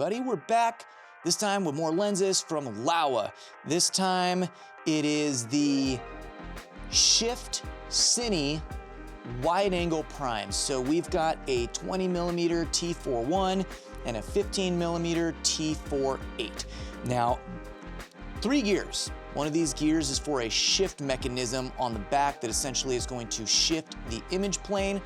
Buddy, we're back, this time with more lenses from Laowa. This time it is the Shift Cine wide angle prime. So we've got a 20mm t4.1 and a 15mm t4.8. Now, 3 gears. One of these gears is for a shift mechanism on the back that essentially is going to shift the image plane.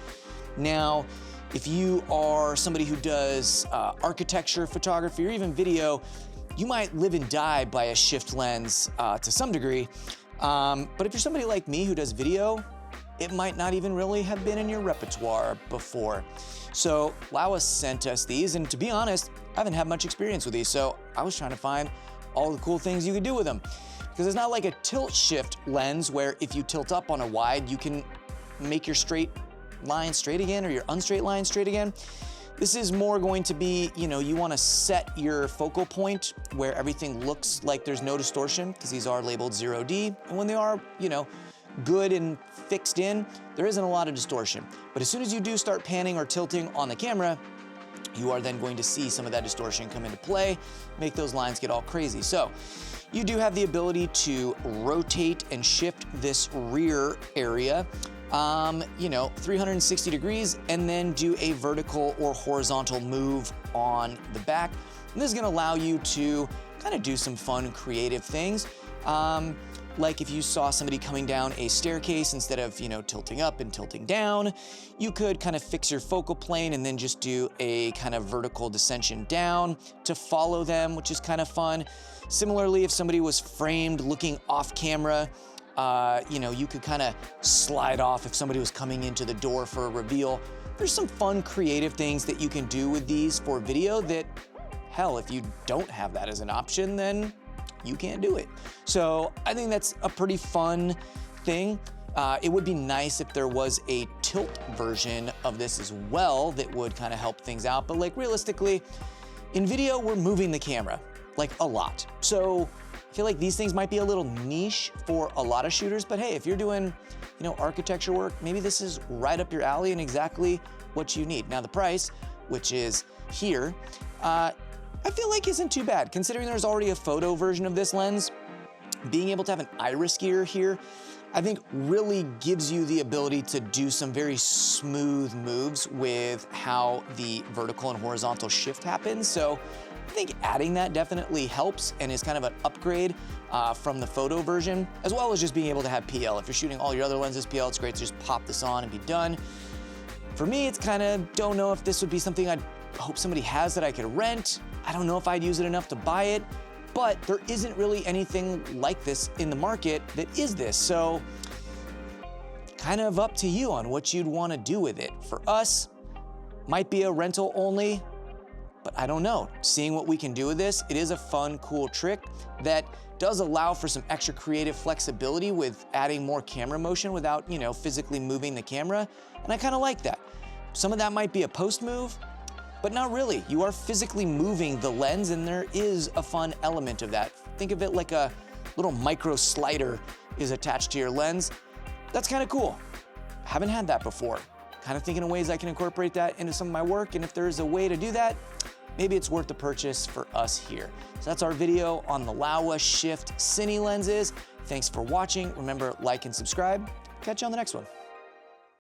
Now, if you are somebody who does architecture, photography, or even video, you might live and die by a shift lens to some degree. But if you're somebody like me who does video, it might not even really have been in your repertoire before. So Laowa sent us these, and to be honest, I haven't had much experience with these, so I was trying to find all the cool things you could do with them. Because it's not like a tilt shift lens where if you tilt up on a wide, you can make your straight line straight again or your unstraight line straight again. This is more going to be, you want to set your focal point where everything looks like there's no distortion, because these are labeled 0D. And when they are, good and fixed in, there isn't a lot of distortion. But as soon as you do start panning or tilting on the camera, you are then going to see some of that distortion come into play, make those lines get all crazy. So you do have the ability to rotate and shift this rear area 360 degrees, and then do a vertical or horizontal move on the back. And this is gonna allow you to kind of do some fun, creative things. Like if you saw somebody coming down a staircase, instead of, tilting up and tilting down, you could kind of fix your focal plane and then just do a kind of vertical descension down to follow them, which is kind of fun. Similarly, if somebody was framed looking off camera, you could kind of slide off if somebody was coming into the door for a reveal. There's some fun, creative things that you can do with these for video that, hell, if you don't have that as an option, then you can't do it. So I think that's a pretty fun thing. It would be nice if there was a tilt version of this as well that would kind of help things out. But like realistically, in video, we're moving the camera like a lot. So I feel like these things might be a little niche for a lot of shooters, but hey, if you're doing, architecture work, maybe this is right up your alley and exactly what you need. Now the price, which is here, I feel like isn't too bad. Considering there's already a photo version of this lens, being able to have an iris gear here, I think really gives you the ability to do some very smooth moves with how the vertical and horizontal shift happens. So I think adding that definitely helps and is kind of an upgrade from the photo version, as well as just being able to have PL. If you're shooting all your other lenses PL, it's great to just pop this on and be done. For me, it's kind of, don't know if this would be something I'd hope somebody has that I could rent. I don't know if I'd use it enough to buy it, but there isn't really anything like this in the market that is this. So kind of up to you on what you'd want to do with it. For us, might be a rental only, but I don't know. Seeing what we can do with this, it is a fun, cool trick that does allow for some extra creative flexibility with adding more camera motion without, physically moving the camera. And I kind of like that. Some of that might be a post move, but not really. You are physically moving the lens, and there is a fun element of that. Think of it like a little micro slider is attached to your lens. That's kind of cool. Haven't had that before. Kind of thinking of ways I can incorporate that into some of my work, and if there's a way to do that, maybe it's worth the purchase for us here. So that's our video on the Laowa Shift Cine lenses. Thanks for watching. Remember, like and subscribe. Catch you on the next one.